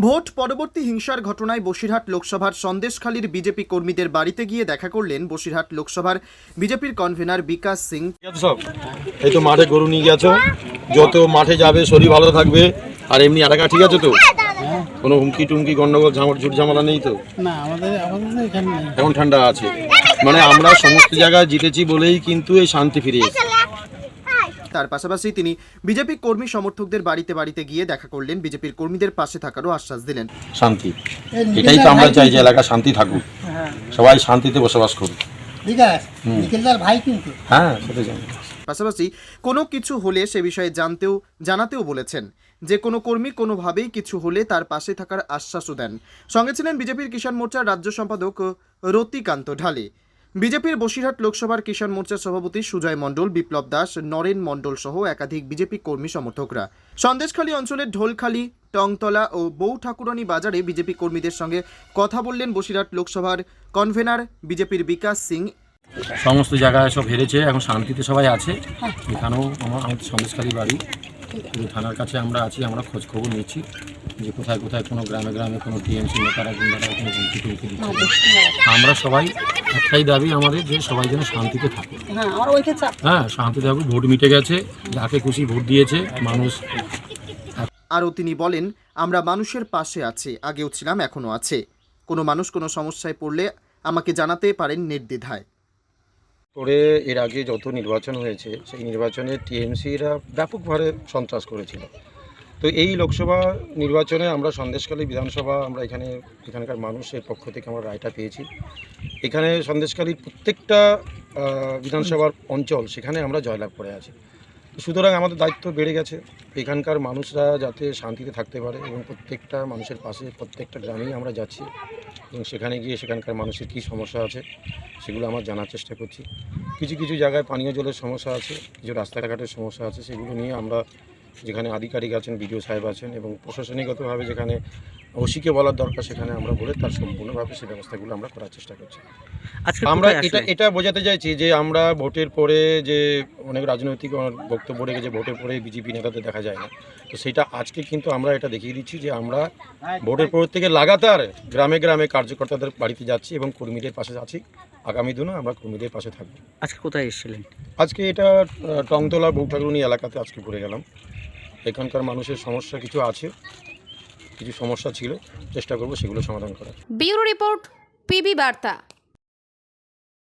Vote পরবর্তী হিংসার ঘটনায় বসিরহাট লোকসভার সন্দেশখালীর বিজেপি কর্মীদের বাড়িতে গিয়ে দেখা করলেন বসিরহাট লোকসভার বিজেপির কনভেনার বিকাশ সিং। সব এই তো মাঠে গরু নিয়ে গেছো, যত মাঠে যাবে শরীর ভালো থাকবে। আর এমনি এলাকা ঠিক আছে তো, কোনো হুমকি টুমকি গন্ডগোল ঝুট ঝামেলা নেই তো? না, আমাদের এখানে নেই। এখন ঠান্ডা আছে, মানে আমরা সমস্ত জায়গায় জিতেছি বলেই কিন্তু এই শান্তি ফিরে এসেছে। তার পাশাপাশি তিনি বিজেপি কর্মী সমর্থকদের বাড়িতে বাড়িতে গিয়ে দেখা করলেন, বিজেপির কর্মীদের পাশে থাকারও আশ্বাস দিলেন। শান্তি, এটাই তো আমরা চাই যে এলাকা শান্তি থাকুক, সবাই শান্তিতে বসবাস করুক। ভাই কিন্তু হ্যাঁ, সেটাই জানি। পাশাপাশি কোনো কিছু হলে সে বিষয়ে জানাতেও বলেছেন যে কোনো কর্মী কোনোভাবেই কিছু হলে তার পাশে থাকার আশ্বাসও দেন। সঙ্গে ছিলেন বিজেপির কিষাণ মোর্চার রাজ্য সম্পাদক রতিকান্ত ঢালে, বিজেপির বসিরহাট লোকসভার কিষাণ মোর্চার সভাপতি সুজয় মণ্ডল, বিপ্লব দাস, নরেন মণ্ডল সহ একাধিক বিজেপি কর্মী সমর্থকরা। সন্দেশখালী অঞ্চলের ঢোলখালী, টংতলা ও বউ ঠাকুরানী বাজারে বিজেপি কর্মীদের সঙ্গে কথা বললেন বসিরহাট লোকসভার কনভেনার বিজেপির বিকাশ সিং। সমস্ত জায়গায় সব হেরেছে, এখন শান্তিতে সবাই আছে। এখানেও আমাদের সন্দেশখালী বাড়ি, থানার কাছে আমরা আছি, আমরা খোঁজ খবর নিচ্ছি যে কোথায় কোথায় কোনো গ্রামে গ্রামে কোনো টিএমসি নেতারা গুন্ডারা কোনো হুমকি টুমকি দিচ্ছে। আমরা সবাই একটাই দাবি আমাদের, যে সবাই যেন শান্তিতে থাকে। হ্যাঁ, শান্তিতে থাকুক। ভোট মিটে গেছে, যাকে খুশি ভোট দিয়েছে মানুষ। আরও তিনি বলেন, আমরা মানুষের পাশে আছি, আগেও ছিলাম, এখনও আছে। কোনো মানুষ কোনো সমস্যায় পড়লে আমাকে জানাতে পারেন নির্দ্বিধায়। করে এর আগে যত নির্বাচন হয়েছে সেই নির্বাচনে টিএমসিরা ব্যাপকভাবে সন্ত্রাস করেছিল। তো এই লোকসভা নির্বাচনে আমরা সন্দেশখালী বিধানসভা, আমরা এখানকার মানুষের পক্ষ থেকে আমরা রায়টা পেয়েছি। এখানে সন্দেশখালীর প্রত্যেকটা বিধানসভার অঞ্চল সেখানে আমরা জয়লাভ করে আছি। সুতরাং আমাদের দায়িত্ব বেড়ে গেছে এখানকার মানুষরা যাতে শান্তিতে থাকতে পারে, এবং প্রত্যেকটা মানুষের পাশে প্রত্যেকটা গ্রামেই আমরা যাচ্ছি, এবং সেখানে গিয়ে সেখানকার মানুষের কী সমস্যা আছে সেগুলো আমরা জানার চেষ্টা করছি। কিছু কিছু জায়গায় পানীয় জলের সমস্যা আছে, কিছু রাস্তাঘাটের সমস্যা আছে, সেগুলো নিয়ে আমরা যেখানে আধিকারিক আছেন, বিডিও সাহেব আছেন, এবং প্রশাসনিকগতভাবে যেখানে ওসিকে বলার দরকার সেখানে আমরা বলে তার সম্পূর্ণভাবে সেই ব্যবস্থাগুলো আমরা করার চেষ্টা করছি। আমরা এটা বোঝাতে চাইছি যে আমরা ভোটের পরে যে অনেক রাজনৈতিক বক্তব্য রেখে যে ভোটের পরে বিজেপি নেতাদের দেখা যায় না, তো সেটা আজকে কিন্তু আমরা এটা দেখিয়ে দিচ্ছি যে আমরা ভোটের পর থেকে লাগাতার গ্রামে গ্রামে কার্যকর্তাদের বাড়িতে যাচ্ছি এবং কর্মীদের পাশে আছি। আগামী দিনও আমরা কর্মীদের পাশে থাকবো। আজকে কোথায় এসেছিলেন? আজকে এটা টংতলা বউ ঠাকুরানী এলাকাতে আজকে ঘুরে গেলাম। এখানকার মানুষের সমস্যা কিছু আছে, কিছু সমস্যা ছিল, চেষ্টা করবো সেগুলো সমাধান করার। ব্যুরো রিপোর্ট, পিবি বার্তা।